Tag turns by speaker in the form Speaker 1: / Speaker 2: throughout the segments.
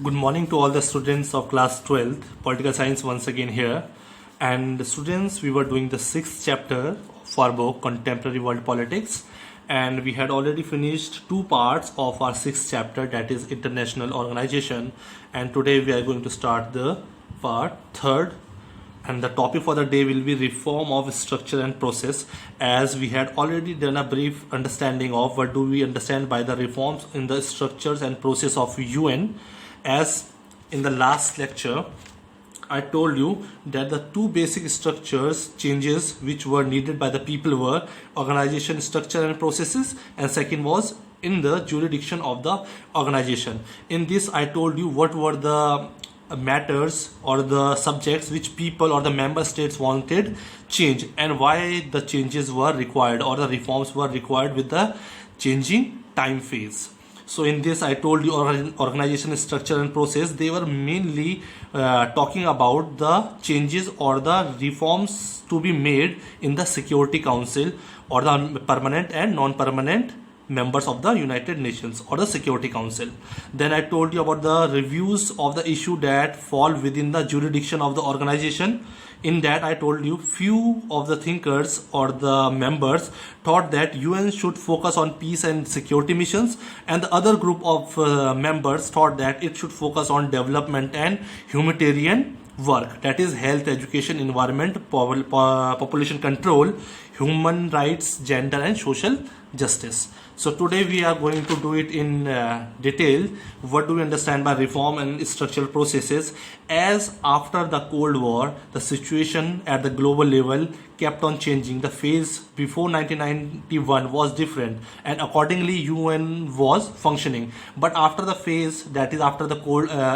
Speaker 1: Good morning to all the students of class 12th, political science once again here. And students, we were doing the sixth chapter of our book, Contemporary World Politics. And we had already finished two parts of our sixth chapter, that is international organization. And today we are going to start the part third. And the topic for the day will be reform of structure and process, as we had already done a brief understanding of what do we understand by the reforms in the structures and process of UN. As in the last lecture I told you that the two basic structures changes which were needed by the people were organization structure and processes, and second was in the jurisdiction of the organization. In this I told you what were the matters or the subjects which people or the member states wanted change and why the changes were required or the reforms were required with the changing time phase. So in this I told you organization structure and process, they were mainly talking about the changes or the reforms to be made in the Security Council or the permanent and non-permanent members of the United Nations or the Security Council. Then I told you about the reviews of the issue that fall within the jurisdiction of the organization. In that I told you few of the thinkers or the members thought that UN should focus on peace and security missions, and the other group of members thought that it should focus on development and humanitarian work, that is health, education, environment, population control, human rights, gender and social justice. So today we are going to do it in detail. What do we understand by reform and structural processes? As after the Cold War, the situation at the global level kept on changing. The phase before 1991 was different, and accordingly UN was functioning. But after the phase, that is after the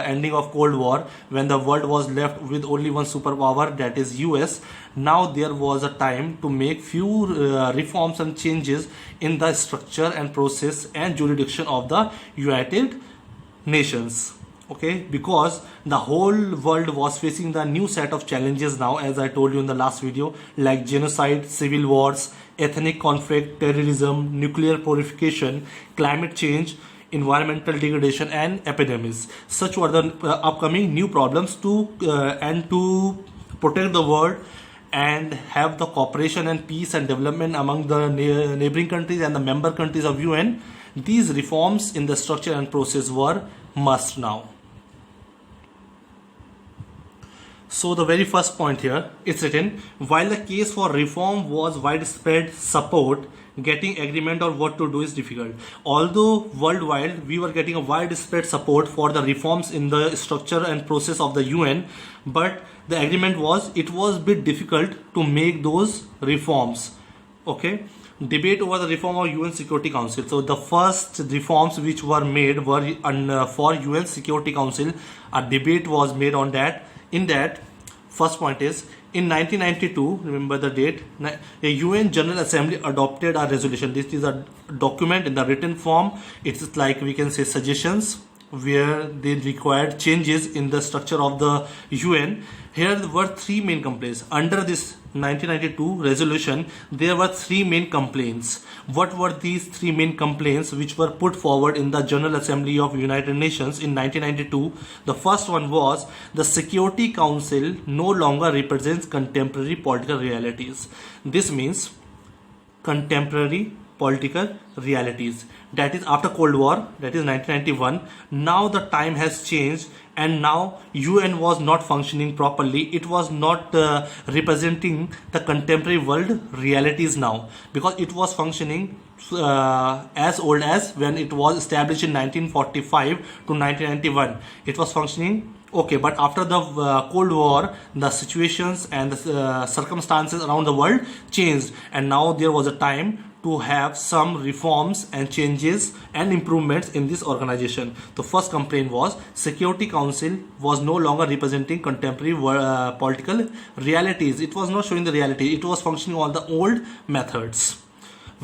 Speaker 1: ending of Cold War, when the world was left with only one superpower, that is US, now there was a time to make few reforms and changes in the structure and process and jurisdiction of the United Nations. Okay, because the whole world was facing the new set of challenges now, as I told you in the last video, like genocide, civil wars, ethnic conflict, terrorism, nuclear proliferation, climate change, environmental degradation and epidemics. Such were the upcoming new problems to protect the world and have the cooperation and peace and development among the neighboring countries and the member countries of UN. These reforms in the structure and process were must now. So the very first point here, it's written, while the case for reform was widespread support, getting agreement on what to do is difficult. Although worldwide we were getting a widespread support for the reforms in the structure and process of the UN, but the agreement was, it was a bit difficult to make those reforms. Okay, debate over the reform of UN Security Council. So the first reforms which were made were for UN Security Council. A debate was made on that. In that, first point is, in 1992, remember the date, a UN General Assembly adopted a resolution. This is a document in the written form. It's like we can say suggestions where they required changes in the structure of the UN. Here were three main complaints. Under this 1992 resolution, there were three main complaints. What were these three main complaints which were put forward in the General Assembly of United Nations in 1992? The first one was the Security Council no longer represents contemporary political realities. This means contemporary political realities, that is after Cold War, that is 1991. Now the time has changed and now UN was not functioning properly. It was not representing the contemporary world realities now, because it was functioning as old as when it was established in 1945 to 1991. It was functioning okay, but after the Cold War, the situations and the circumstances around the world changed, and now there was a time to have some reforms and changes and improvements in this organization. The first complaint was Security Council was no longer representing contemporary political realities. It was not showing the reality. It was functioning on the old methods,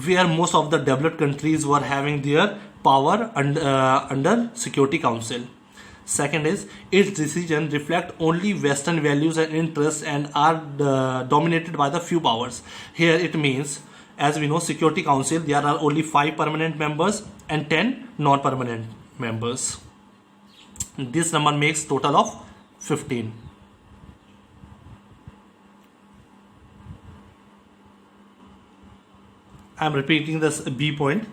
Speaker 1: where most of the developed countries were having their power under Security Council. Second is, its decisions reflect only Western values and interests and are dominated by the few powers. Here it means, as we know, Security Council, there are only 5 permanent members and 10 non-permanent members. This number makes total of 15. I am repeating this B point.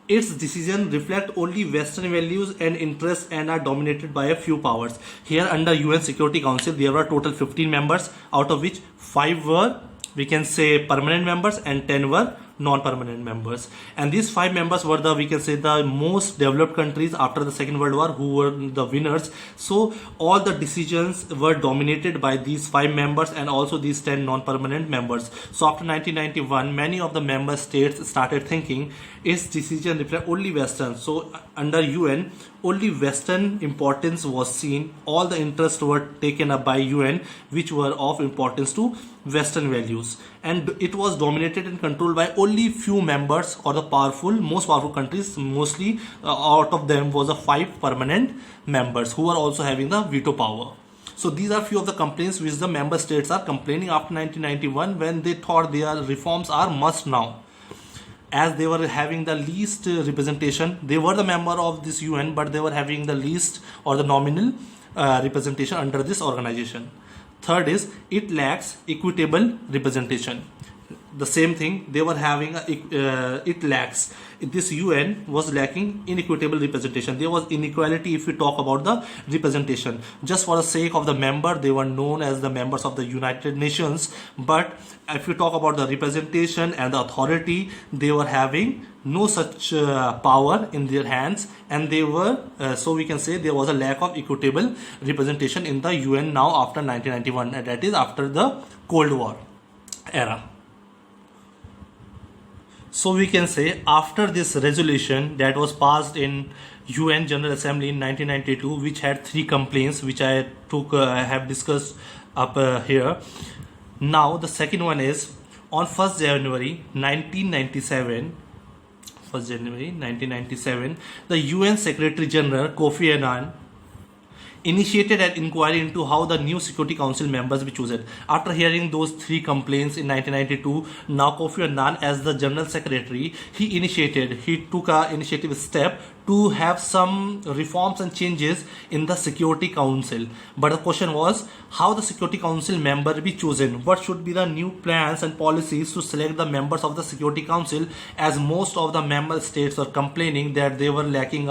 Speaker 1: Its decisions reflect only Western values and interests and are dominated by a few powers. Here under UN Security Council, there were total 15 members, out of which 5 were, we can say, permanent members and 10 were non-permanent members. And these 5 members were the, we can say, the most developed countries after the Second World War, who were the winners. So all the decisions were dominated by these 5 members and also these 10 non-permanent members. So after 1991, many of the member states started thinking its decision reflect only Western. So under UN, only Western importance was seen. All the interests were taken up by UN, which were of importance to Western values, and it was dominated and controlled by only few members or the most powerful countries. Mostly out of them was the 5 permanent members who were also having the veto power. So these are few of the complaints which the member states are complaining after 1991, when they thought their reforms are must now, as they were having the least representation. They were the member of this UN, but they were having the least or the nominal representation under this organization. Third is, it lacks equitable representation. The same thing, they were having it lacks, this UN was lacking inequitable representation. There was inequality if we talk about the representation. Just for the sake of the member, they were known as the members of the United Nations, but if you talk about the representation and the authority, they were having no such power in their hands, and they were so we can say there was a lack of equitable representation in the UN now after 1991, and that is after the Cold War era. So we can say after this resolution that was passed in UN General Assembly in 1992, which had 3 complaints, which I have discussed up here. Now the second one is, on 1st January 1997, the UN Secretary General Kofi Annan initiated an inquiry into how the new Security Council members be chosen. After hearing those 3 complaints in 1992, now Kofi Annan, as the General Secretary, he took a initiative step to have some reforms and changes in the Security Council. But the question was, how the Security Council member be chosen? What should be the new plans and policies to select the members of the Security Council, as most of the member states were complaining that they were lacking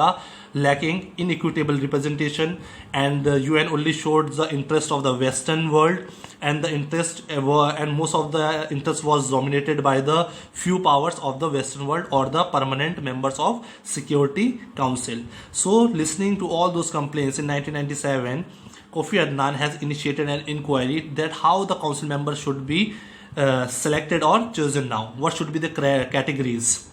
Speaker 1: inequitable representation, and the UN only showed the interest of the Western world, and most of the interest was dominated by the few powers of the Western world or the permanent members of Security Council. So listening to all those complaints in 1997, Kofi Annan has initiated an inquiry that how the council members should be selected or chosen now. What should be the categories?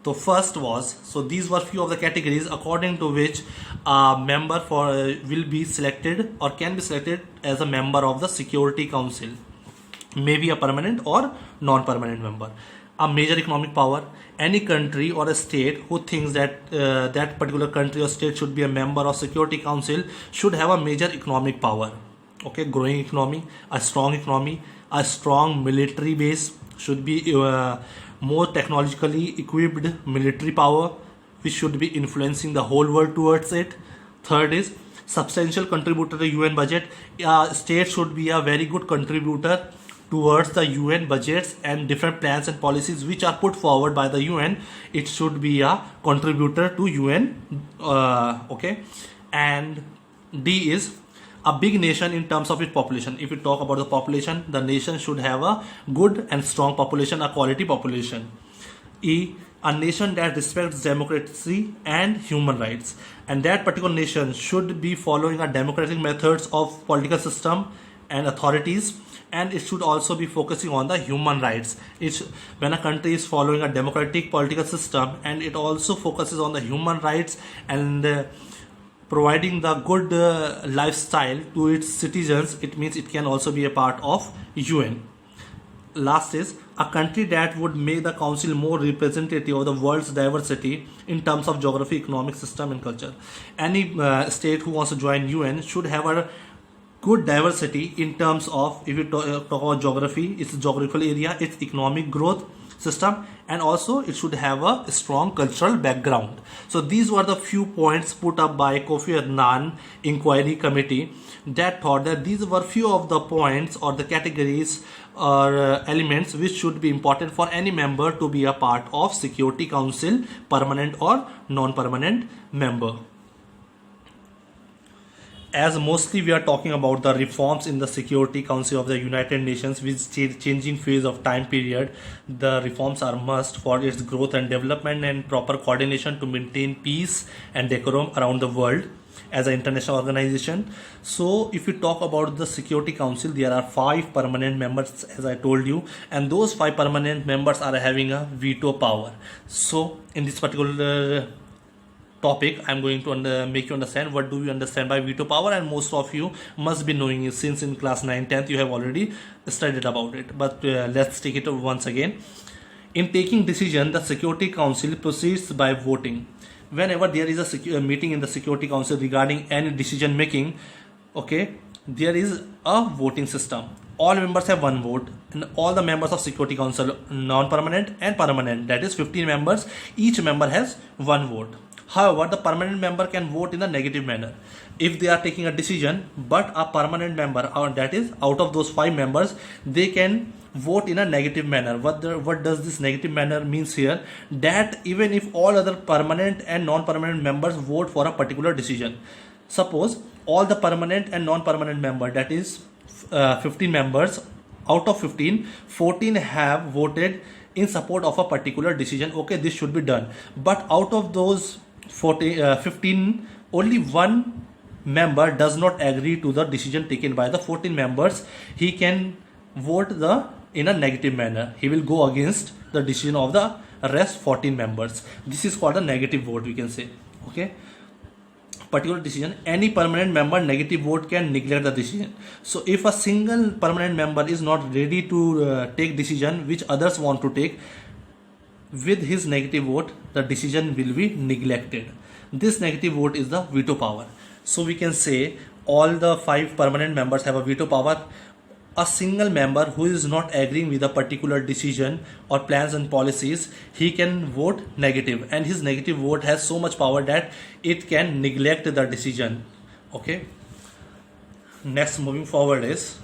Speaker 1: So first was, so these were few of the categories according to which a member will be selected or can be selected as a member of the Security Council, maybe a permanent or non-permanent member. A major economic power. Any country or a state who thinks that that particular country or state should be a member of Security Council should have a major economic power. Okay, growing economy, a strong military base, should be more technologically equipped military power, which should be influencing the whole world towards it. Third is substantial contributor to the UN budget. State should be a very good contributor towards the UN budgets and different plans and policies which are put forward by the UN. It should be a contributor to UN. Okay, and D is a big nation in terms of its population. If we talk about the population, the nation should have a good and strong population, a quality population. E, a nation that respects democracy and human rights, and that particular nation should be following a democratic methods of political system and authorities, and it should also be focusing on the human rights. When a country is following a democratic political system and it also focuses on the human rights and providing the good lifestyle to its citizens, it means it can also be a part of UN. Last is a country that would make the council more representative of the world's diversity in terms of geography, economic system and culture. Any state who wants to join UN should have a good diversity in terms of, if you talk about geography, its geographical area, its economic growth, system, and also it should have a strong cultural background. So these were the few points put up by Kofi Annan Inquiry Committee that thought that these were few of the points or the categories or elements which should be important for any member to be a part of Security Council, permanent or non-permanent member. As mostly we are talking about the reforms in the Security Council of the United Nations with changing phase of time period, the reforms are must for its growth and development and proper coordination to maintain peace and decorum around the world as an international organization. So if you talk about the Security Council, there are 5 permanent members, as I told you, and those 5 permanent members are having a veto power. So in this particular topic, I'm going to make you understand what do we understand by veto power, and most of you must be knowing it since in class 9 10th you have already studied about it, but let's take it once again. In taking decision, the Security Council proceeds by voting. Whenever there is a meeting in the Security Council regarding any decision making, okay, there is a voting system. All members have one vote, and all the members of Security Council, non-permanent and permanent, that is 15 members, each member has one vote. However, the permanent member can vote in a negative manner if they are taking a decision, but a permanent member, or that is out of those 5 members, they can vote in a negative manner. What does this negative manner means here? That even if all other permanent and non-permanent members vote for a particular decision, suppose all the permanent and non-permanent member, that is 15 members, out of 15, 14 have voted in support of a particular decision. Okay, this should be done, but out of those 15, only one member does not agree to the decision taken by the 14 members. He can vote in a negative manner. He will go against the decision of the rest 14 members. This is called a negative vote, we can say. Okay, particular decision, any permanent member negative vote can neglect the decision. So if a single permanent member is not ready to take decision which others want to take, with his negative vote the decision will be neglected. This negative vote is the veto power. So we can say all the 5 permanent members have a veto power. A single member who is not agreeing with a particular decision or plans and policies, he can vote negative, and his negative vote has so much power that it can neglect the decision. Okay, next, moving forward, is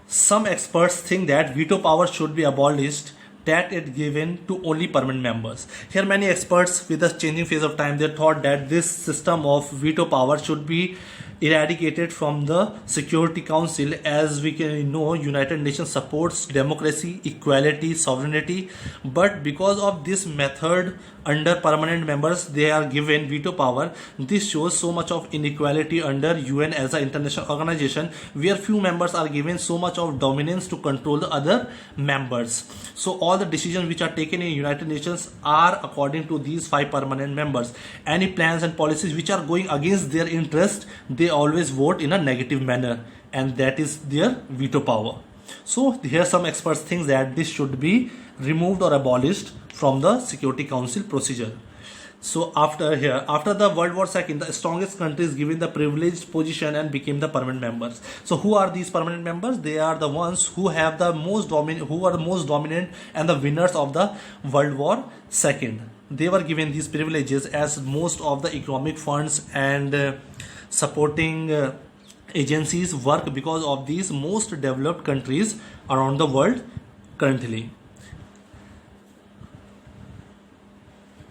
Speaker 1: some experts think that veto power should be abolished, that it given to only permanent members. Here many experts, with the changing phase of time, they thought that this system of veto power should be eradicated from the Security Council. As we can know, United Nations supports democracy, equality, sovereignty, but because of this method under permanent members they are given veto power, this shows so much of inequality under UN as an international organization, where few members are given so much of dominance to control the other members. So all the decisions which are taken in United Nations are according to these 5 permanent members. Any plans and policies which are going against their interest, they always vote in a negative manner, and that is their veto power. So here some experts think that this should be removed or abolished from the Security Council procedure. So after the World War II, the strongest countries given the privileged position and became the permanent members. So who are these permanent members? They are the ones who have the most dominant and the winners of the World War II. They were given these privileges as most of the economic funds and supporting agencies work because of these most developed countries around the world currently.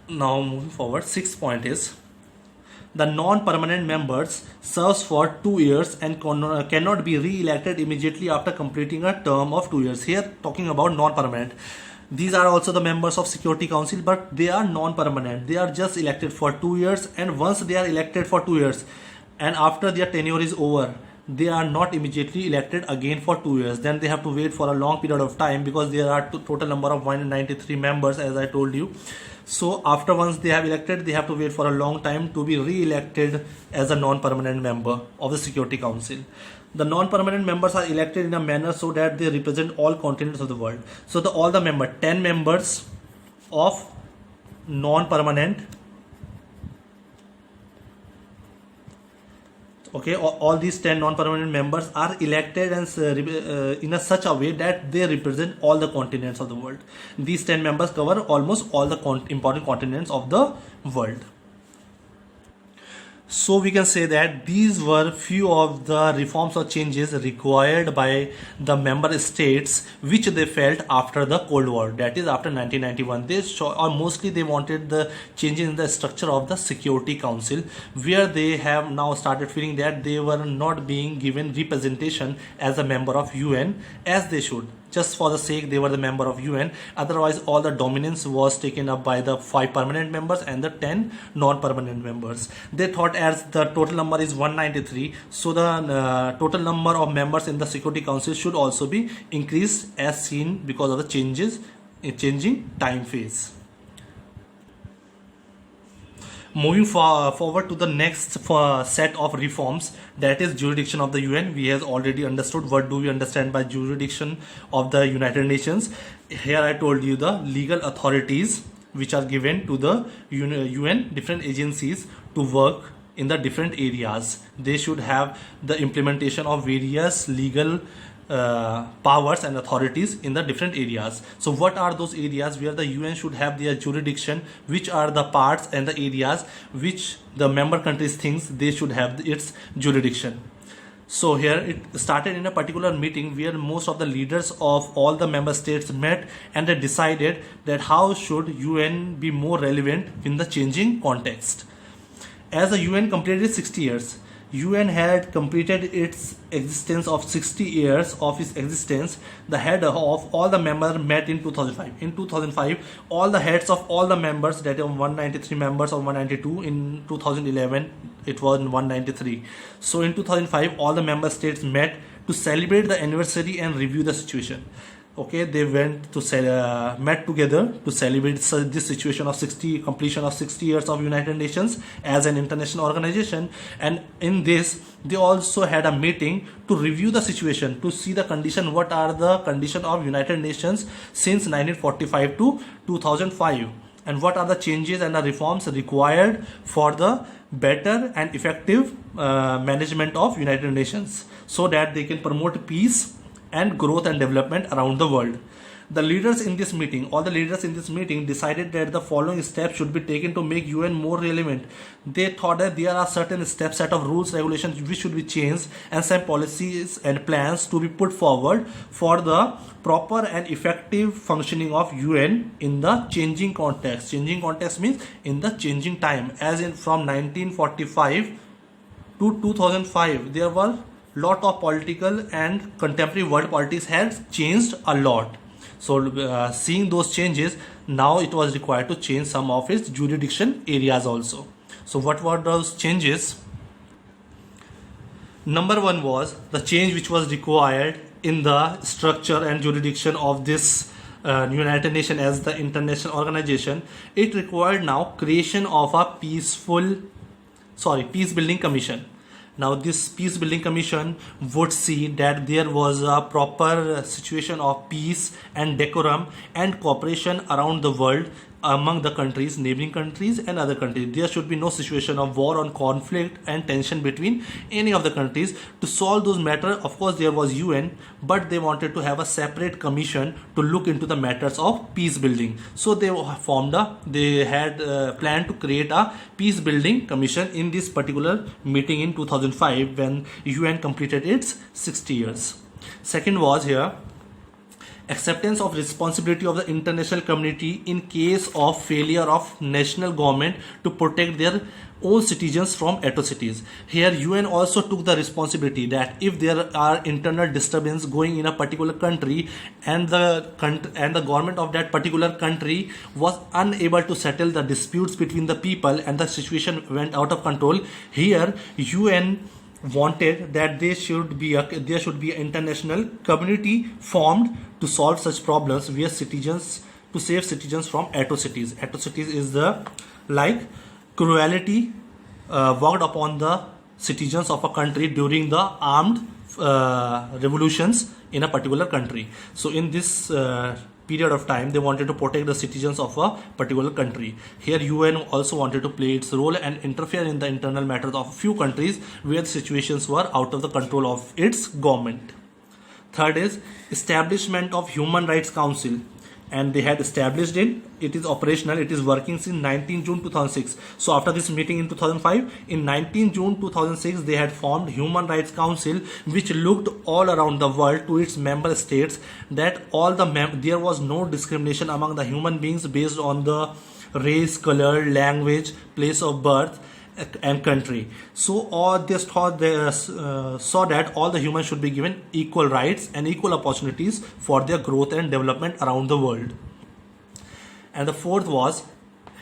Speaker 1: Now moving forward, 6th point is the non-permanent members serves for 2 years and cannot be re-elected immediately after completing a term of 2 years. Here talking about non-permanent. These are also the members of Security Council, but they are non-permanent. They are just elected for 2 years, and once they are elected for 2 years and after their tenure is over, they are not immediately elected again for 2 years. Then they have to wait for a long period of time because there are total number of 193 members, as I told you. So after once they have elected, they have to wait for a long time to be re-elected as a non-permanent member of the Security Council. The non-permanent members are elected in a manner so that they represent all continents of the world. So all the 10 members of non-permanent, Okay, all these 10 non-permanent members are elected and in a such a way that they represent all the continents of the world. These 10 members cover almost all the important continents of the world. So we can say that these were few of the reforms or changes required by the member states which they felt after the Cold War, that is after 1991. Or mostly they wanted the changes in the structure of the Security Council, where they have now started feeling that they were not being given representation as a member of UN as they should. Just for the sake they were the member of UN, otherwise all the dominance was taken up by the 5 permanent members and the 10 non-permanent members. They thought as the total number is 193, so the total number of members in the Security Council should also be increased as seen because of the changing time phase. Moving forward to the next set of reforms, that is jurisdiction of the UN. We have already understood what do we understand by jurisdiction of the United Nations. Here I told you the legal authorities which are given to the UN different agencies to work in the different areas. They should have the implementation of various legal powers and authorities in the different areas. So what are those areas where the UN should have their jurisdiction? Which are the parts and the areas which the member countries thinks they should have its jurisdiction? So here it started in a particular meeting where most of the leaders of all the member states met and they decided that how should UN be more relevant in the changing context. As the UN completed 60 years, UN had completed its existence of 60 years of its existence. The head of all the members met in 2005. In 2005, all the heads of all the members, that are 193 members or 192, in 2011 it was 193. So in 2005, all the member states met to celebrate the anniversary and review the situation. Okay, they went to met together to celebrate this situation of completion of 60 years of United Nations as an international organization, and in this they also had a meeting to review the situation, to see the condition, what are the condition of United Nations since 1945 to 2005, and what are the changes and the reforms required for the better and effective management of United Nations, so that they can promote peace and growth and development around the world. The leaders in this meeting, all the leaders in this meeting decided that the following steps should be taken to make UN more relevant. They thought that there are certain steps, set of rules, regulations which should be changed, and some policies and plans to be put forward for the proper and effective functioning of UN in the changing context. Changing context means in the changing time, as in from 1945 to 2005 there were lot of political and contemporary world politics has changed a lot. So seeing those changes, now it was required to change some of its jurisdiction areas also. So what were those changes? Number one was the change which was required in the structure and jurisdiction of this United Nations as the international organization. It required now creation of a peace building commission. Now this peace building commission would see that there was a proper situation of peace and decorum and cooperation around the world among the countries, neighboring countries and other countries. There should be no situation of war or conflict and tension between any of the countries. To solve those matters, of course there was UN, but they wanted to have a separate commission to look into the matters of peace building. So they had planned to create a peace building commission in this particular meeting in 2005 when UN completed its 60 years. Second was here acceptance of responsibility of the international community in case of failure of national government to protect their own citizens from atrocities. Here UN also took the responsibility that if there are internal disturbance going in a particular country and the government of that particular country was unable to settle the disputes between the people and the situation went out of control, here UN wanted that there should be an international community formed to solve such problems where to save citizens from atrocities. Atrocities is the cruelty worked upon the citizens of a country during the armed revolutions in a particular country. So in this period of time they wanted to protect the citizens of a particular country. Here UN also wanted to play its role and interfere in the internal matters of a few countries where the situations were out of the control of its government. Third is establishment of Human Rights Council, and they had established it is operational, it is working since 19 June 2006. So after this meeting in 2005, in 19 June 2006 they had formed Human Rights Council, which looked all around the world to its member states that all there was no discrimination among the human beings based on the race, color, language, place of birth and country. So all this thought they saw that all the humans should be given equal rights and equal opportunities for their growth and development around the world. And the fourth was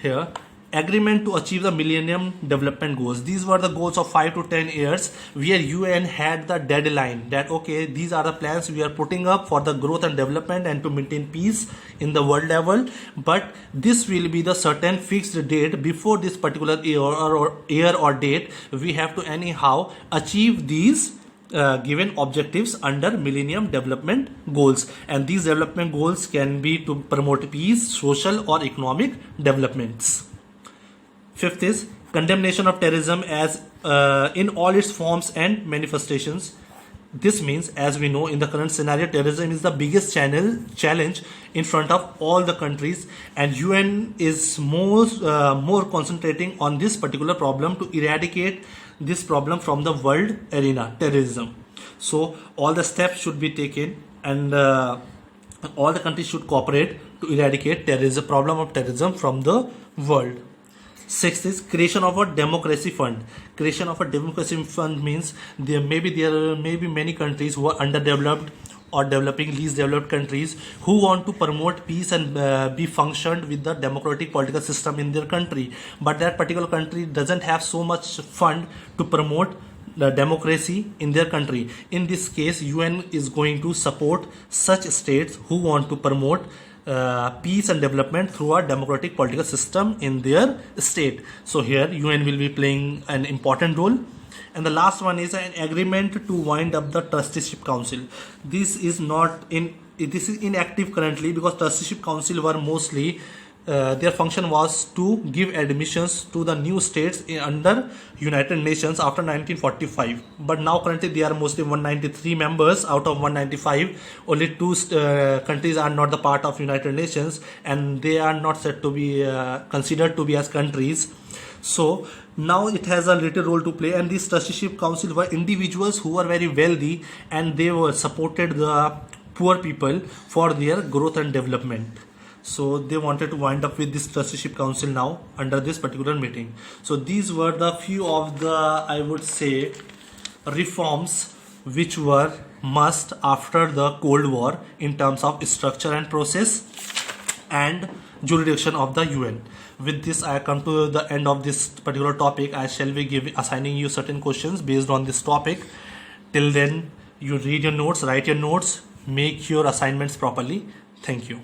Speaker 1: here agreement to achieve the Millennium Development Goals. These were the goals of 5 to 10 years where UN had the deadline that okay, these are the plans we are putting up for the growth and development and to maintain peace in the world level, but this will be the certain fixed date. Before this particular year or date we have to anyhow achieve these given objectives under Millennium Development Goals, and these development goals can be to promote peace, social or economic developments. Fifth is condemnation of terrorism as in all its forms and manifestations. This means, as we know, in the current scenario, terrorism is the biggest challenge in front of all the countries, and UN is more concentrating on this particular problem to eradicate this problem from the world arena, terrorism. So all the steps should be taken, and all the countries should cooperate to eradicate problem of terrorism from the world. Sixth is creation of a democracy fund. Creation of a democracy fund means there may be many countries who are underdeveloped or developing, least developed countries who want to promote peace and be functioned with the democratic political system in their country, but that particular country doesn't have so much fund to promote the democracy in their country. In this case, UN is going to support such states who want to promote peace and development through a democratic political system in their state. So here UN will be playing an important role. And the last one is an agreement to wind up the Trusteeship Council. This is inactive currently because Trusteeship Council were mostly their function was to give admissions to the new states under United Nations after 1945. But now currently they are mostly 193 members out of 195. Only 2 countries are not the part of United Nations, and they are not said to be considered to be as countries. So now it has a little role to play, and this Trusteeship Council were individuals who were very wealthy, and they were supported the poor people for their growth and development. So they wanted to wind up with this Trusteeship Council now under this particular meeting. So these were the few of the, I would say, reforms which were must after the Cold War in terms of structure and process and jurisdiction of the UN. With this, I come to the end of this particular topic. I shall be assigning you certain questions based on this topic. Till then, you read your notes, write your notes, make your assignments properly. Thank you.